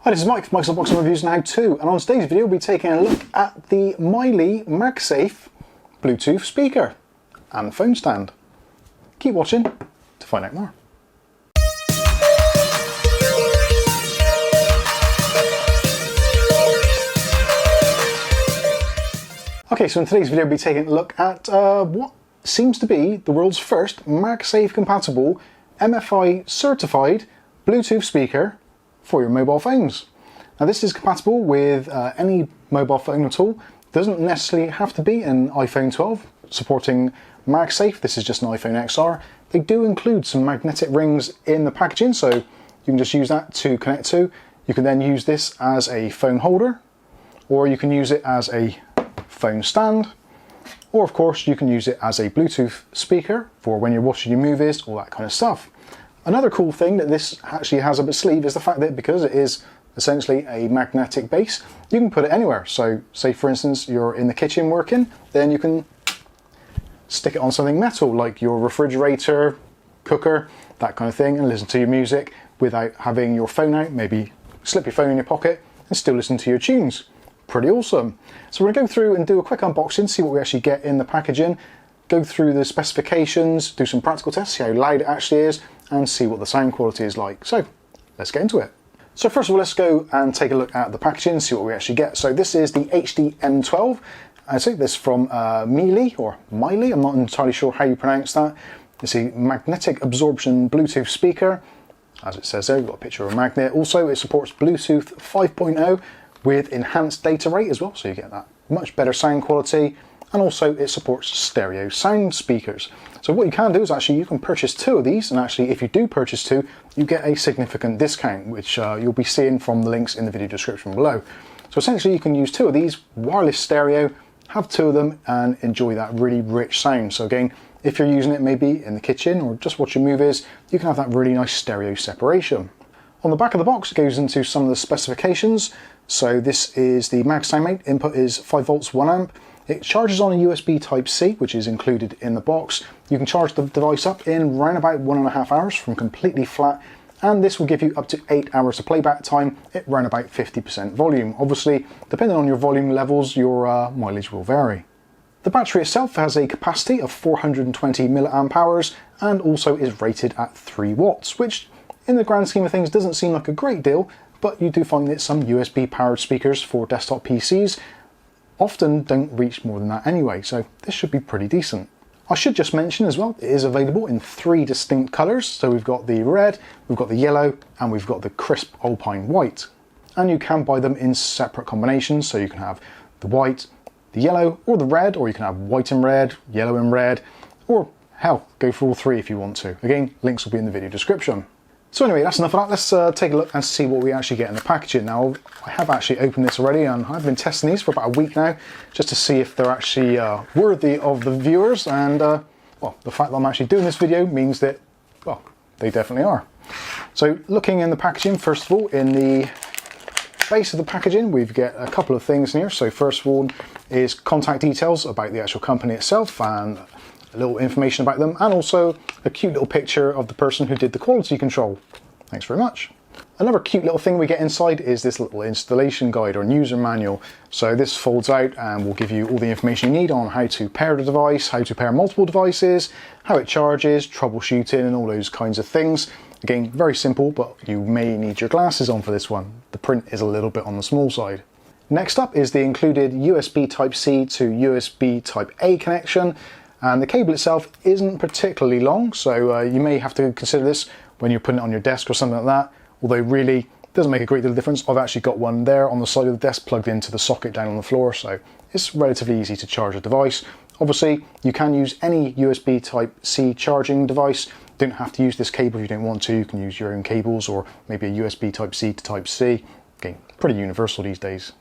Hi, this is Mike from Mike's Unboxing Reviews and How To, and on today's video we'll be taking a look at the MiLi MagSafe Bluetooth speaker and phone stand. Keep watching to find out more. Okay, so in today's video we'll be taking a look at what seems to be the world's first MagSafe compatible MFI certified Bluetooth speaker for your mobile phones. Now this is compatible with any mobile phone at all. It doesn't necessarily have to be an iPhone 12 supporting MagSafe. This is just an iPhone XR. They do include some magnetic rings in the packaging, so you can just use that to connect to. You can then use this as a phone holder, or you can use it as a phone stand, or of course you can use it as a Bluetooth speaker for when you're watching your movies, all that kind of stuff. Another cool thing that this actually has up its sleeve is the fact that because it is essentially a magnetic base, you can put it anywhere. So say for instance you're in the kitchen working, then you can stick it on something metal like your refrigerator, cooker, that kind of thing, and listen to your music without having your phone out. Maybe slip your phone in your pocket and still listen to your tunes. Pretty awesome. So we're going to go through and do a quick unboxing, see what we actually get in the packaging, go through the specifications, do some practical tests, see how loud it actually is, and see what the sound quality is like. So let's get into it. So first of all, let's go and take a look at the packaging, see what we actually get. So this is the HD M12. I think this from MiLi or MiLi, I'm not entirely sure how you pronounce that. It's a magnetic absorption Bluetooth speaker. As it says there, we've got a picture of a magnet. Also, it supports Bluetooth 5.0 with enhanced data rate as well, so you get that much better sound quality. And also it supports stereo sound speakers. So what you can do is actually you can purchase two of these, and actually if you do purchase two, you get a significant discount, which you'll be seeing from the links in the video description below. So essentially you can use two of these, wireless stereo, have two of them and enjoy that really rich sound. So again, if you're using it maybe in the kitchen or just watching movies, you can have that really nice stereo separation. On the back of the box it goes into some of the specifications. So this is the mag-soundmate, input is 5 volts 1 amp. It charges on a USB Type-C, which is included in the box. You can charge the device up in around about 1.5 hours from completely flat, and this will give you up to 8 hours of playback time at around about 50% volume. Obviously, depending on your volume levels, your mileage will vary. The battery itself has a capacity of 420 milliamp hours and also is rated at 3 watts, which in the grand scheme of things doesn't seem like a great deal, but you do find that some USB powered speakers for desktop PCs often don't reach more than that anyway, so this should be pretty decent. I should just mention as well, it is available in 3 distinct colours. So we've got the red, we've got the yellow, and we've got the crisp alpine white. And you can buy them in separate combinations, so you can have the white, the yellow, or the red, or you can have white and red, yellow and red, or hell, go for all 3 if you want to. Again, links will be in the video description. So anyway, that's enough of that. Let's take a look and see what we actually get in the packaging. Now, I have actually opened this already, and I've been testing these for about a week now, just to see if they're actually worthy of the viewers. And well, the fact that I'm actually doing this video means that, well, they definitely are. So looking in the packaging, first of all, in the base of the packaging, we've got a couple of things in here. So first of all is contact details about the actual company itself and a little information about them, and also a cute little picture of the person who did the quality control. Thanks very much. Another cute little thing we get inside is this little installation guide or user manual. So this folds out and will give you all the information you need on how to pair the device, how to pair multiple devices, how it charges, troubleshooting, and all those kinds of things. Again, very simple, but you may need your glasses on for this one. The print is a little bit on the small side. Next up is the included USB Type-C to USB Type-A connection. And the cable itself isn't particularly long, so you may have to consider this when you're putting it on your desk or something like that, although really it doesn't make a great deal of difference. I've actually got one there on the side of the desk plugged into the socket down on the floor, so it's relatively easy to charge a device. Obviously, you can use any USB Type-C charging device. You don't have to use this cable if you don't want to. You can use your own cables or maybe a USB Type-C to Type-C. Again, pretty universal these days.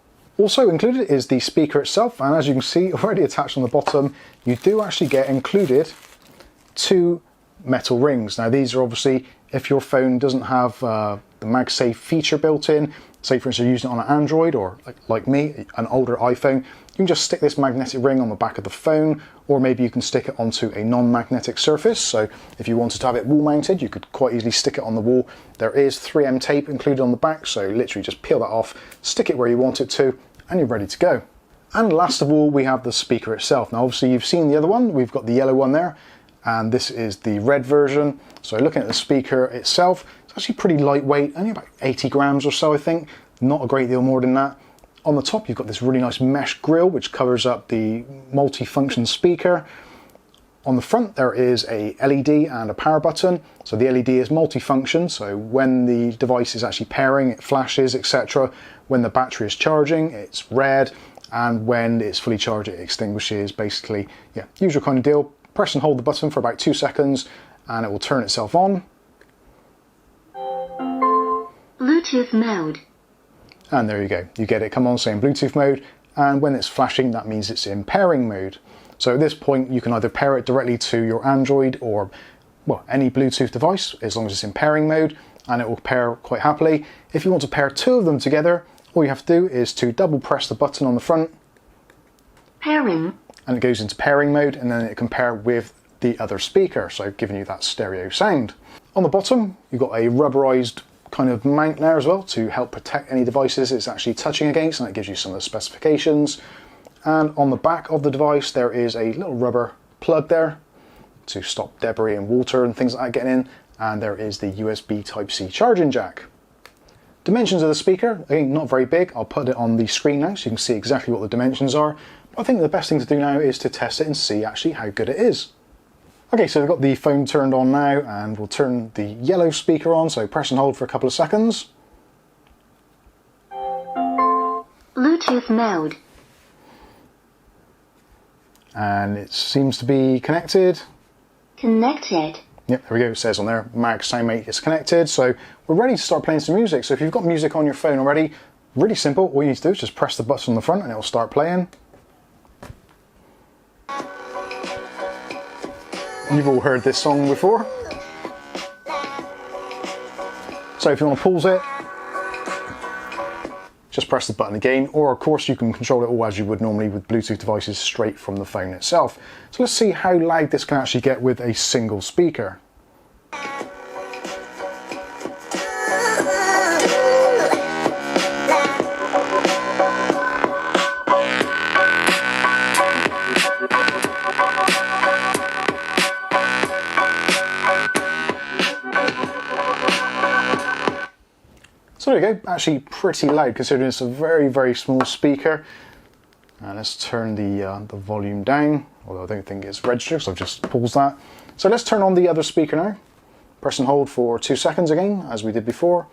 Also included is the speaker itself, and as you can see already attached on the bottom, you do actually get included 2 metal rings. Now these are obviously If your phone doesn't have the MagSafe feature built in, say for instance you're using it on an Android or like me, an older iPhone, you can just stick this magnetic ring on the back of the phone, or maybe you can stick it onto a non-magnetic surface. So if you wanted to have it wall mounted, you could quite easily stick it on the wall. There is 3M tape included on the back, so literally just peel that off, stick it where you want it to, and you're ready to go. And last of all, we have the speaker itself. Now obviously you've seen the other one, we've got the yellow one there, and this is the red version. So looking at the speaker itself, it's actually pretty lightweight, only about 80 grams or so I think, not a great deal more than that. On the top you've got this really nice mesh grille which covers up the multi-function speaker. On the front there is a LED and a power button. So the LED is multi-function, so when the device is actually pairing it flashes, etc. When the battery is charging it's red, and when it's fully charged it extinguishes. Basically, yeah, usual kind of deal. Press and hold the button for about 2 seconds and it will turn itself on. Bluetooth mode. And there you go, you get it come on saying Bluetooth mode, and when it's flashing that means it's in pairing mode. So at this point you can either pair it directly to your Android or, well, any Bluetooth device as long as it's in pairing mode, and it will pair quite happily. If you want to pair two of them together, all you have to do is to double press the button on the front. Pairing. And it goes into pairing mode, and then it can pair with the other speaker, so giving you that stereo sound. On the bottom you've got a rubberized kind of mount there as well to help protect any devices it's actually touching against, and it gives you some of the specifications. And on the back of the device there is a little rubber plug there to stop debris and water and things like that getting in, and there is the USB Type-C charging jack. Dimensions of the speaker, again, not very big. I'll put it on the screen now so you can see exactly what the dimensions are. But I think the best thing to do now is to test it and see actually how good it is. Okay, so we've got the phone turned on now, and we'll turn the yellow speaker on, so press and hold for a couple of seconds. Bluetooth mode. And it seems to be connected. Connected. Yep, there we go, it says on there, mag-soundmate is connected. So we're ready to start playing some music. So if you've got music on your phone already, really simple, all you need to do is just press the button on the front and it'll start playing. You've all heard this song before. So if you want to pause it, just press the button again, or of course you can control it all as you would normally with Bluetooth devices straight from the phone itself. So let's see how loud this can actually get with a single speaker. So there you go, actually pretty loud considering it's a very, very small speaker. And let's turn the volume down, although I don't think it's registered, so I've just paused that. So let's turn on the other speaker now. Press and hold for 2 seconds again, as we did before,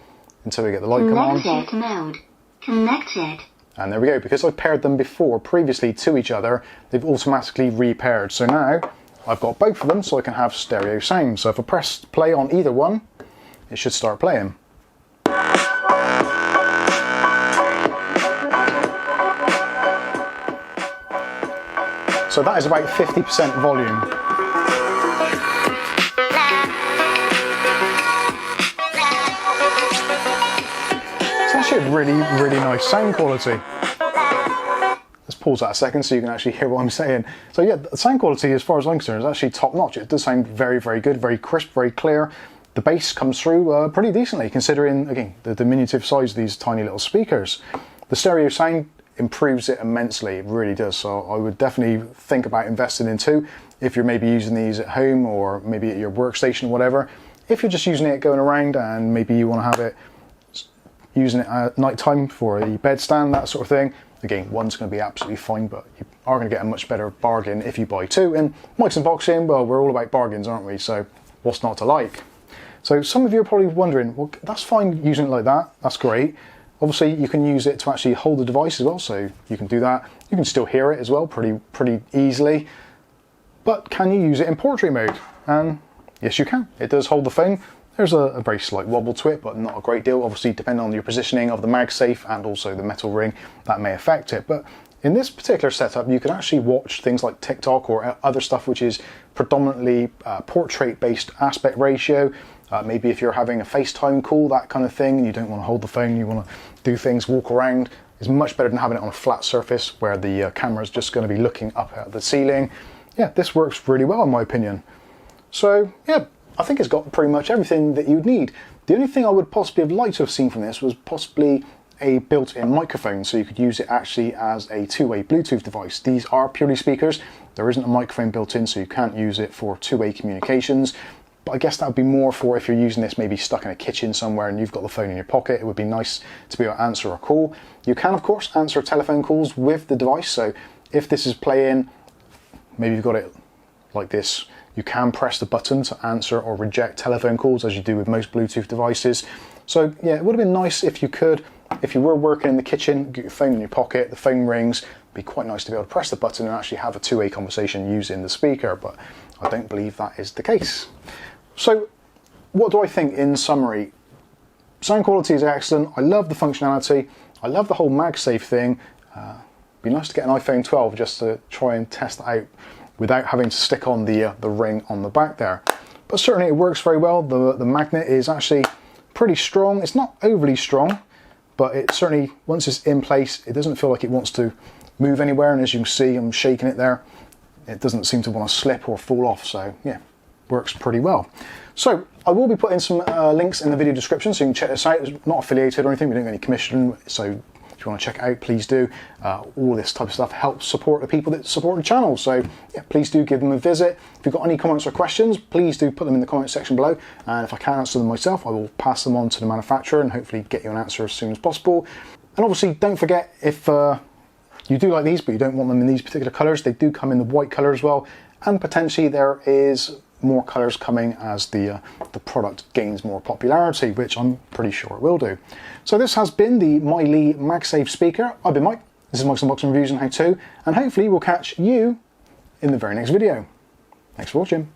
until we get the light come on. Connected mode. Connected. And there we go, because I paired them before previously to each other, they've automatically repaired. So now I've got both of them so I can have stereo sound. So if I press play on either one, it should start playing. So that is about 50% volume. It's actually a really, really nice sound quality. Let's pause that a second so you can actually hear what I'm saying. So yeah, the sound quality as far as I'm concerned is actually top notch. It does sound very, very good, very crisp, very clear. The bass comes through pretty decently considering, again, the diminutive size of these tiny little speakers. The stereo sound improves it immensely, it really does. So I would definitely think about investing in two if you're maybe using these at home or maybe at your workstation or whatever. If you're just using it going around and maybe you want to have it using it at night time for a bed stand, that sort of thing, again, one's going to be absolutely fine, but you are going to get a much better bargain if you buy two. And mics and boxing, well, we're all about bargains, aren't we? So what's not to like? So some of you are probably wondering, well, that's fine using it like that, that's great. Obviously you can use it to actually hold the device as well, so you can do that. You can still hear it as well pretty easily. But can you use it in portrait mode? And yes you can. It does hold the phone. There's a very slight wobble to it, but not a great deal. Obviously depending on your positioning of the MagSafe and also the metal ring, that may affect it. But in this particular setup you can actually watch things like TikTok or other stuff which is predominantly portrait based aspect ratio. Maybe if you're having a FaceTime call, that kind of thing, and you don't want to hold the phone, you want to do things, walk around, it's much better than having it on a flat surface where the camera is just going to be looking up at the ceiling. Yeah, this works really well in my opinion. So yeah, I think it's got pretty much everything that you'd need. The only thing I would possibly have liked to have seen from this was possibly a built-in microphone, so you could use it actually as a two-way Bluetooth device. These are purely speakers. There isn't a microphone built in, so you can't use it for two-way communications. But I guess that would be more for if you're using this maybe stuck in a kitchen somewhere and you've got the phone in your pocket. It would be nice to be able to answer a call. You can, of course, answer telephone calls with the device. So if this is playing, maybe you've got it like this, you can press the button to answer or reject telephone calls as you do with most Bluetooth devices. So yeah, it would have been nice if you could, if you were working in the kitchen, get your phone in your pocket, the phone rings, it'd be quite nice to be able to press the button and actually have a two-way conversation using the speaker, but I don't believe that is the case. So what do I think in summary? Sound quality is excellent. I love the functionality. I love the whole MagSafe thing. It'd be nice to get an iPhone 12 just to try and test that out without having to stick on the ring on the back there. But certainly it works very well. The magnet is actually pretty strong. It's not overly strong, but it certainly, once it's in place, it doesn't feel like it wants to move anywhere. And as you can see, I'm shaking it there. It doesn't seem to want to slip or fall off. So yeah, works pretty well. So I will be putting some links in the video description so you can check this out. It's not affiliated or anything. We don't get any commission. So if you want to check it out, please do. All this type of stuff helps support the people that support the channel. So yeah, please do give them a visit. If you've got any comments or questions, please do put them in the comment section below. And if I can't answer them myself, I will pass them on to the manufacturer and hopefully get you an answer as soon as possible. And obviously don't forget, if you do like these, but you don't want them in these particular colors, they do come in the white color as well. And potentially there is more colors coming as the product gains more popularity, which I'm pretty sure it will do. So this has been the MiLi MagSafe speaker. I've been Mike. This is Mike's Unboxing Reviews and How To, and hopefully we'll catch you in the very next video. Thanks for watching.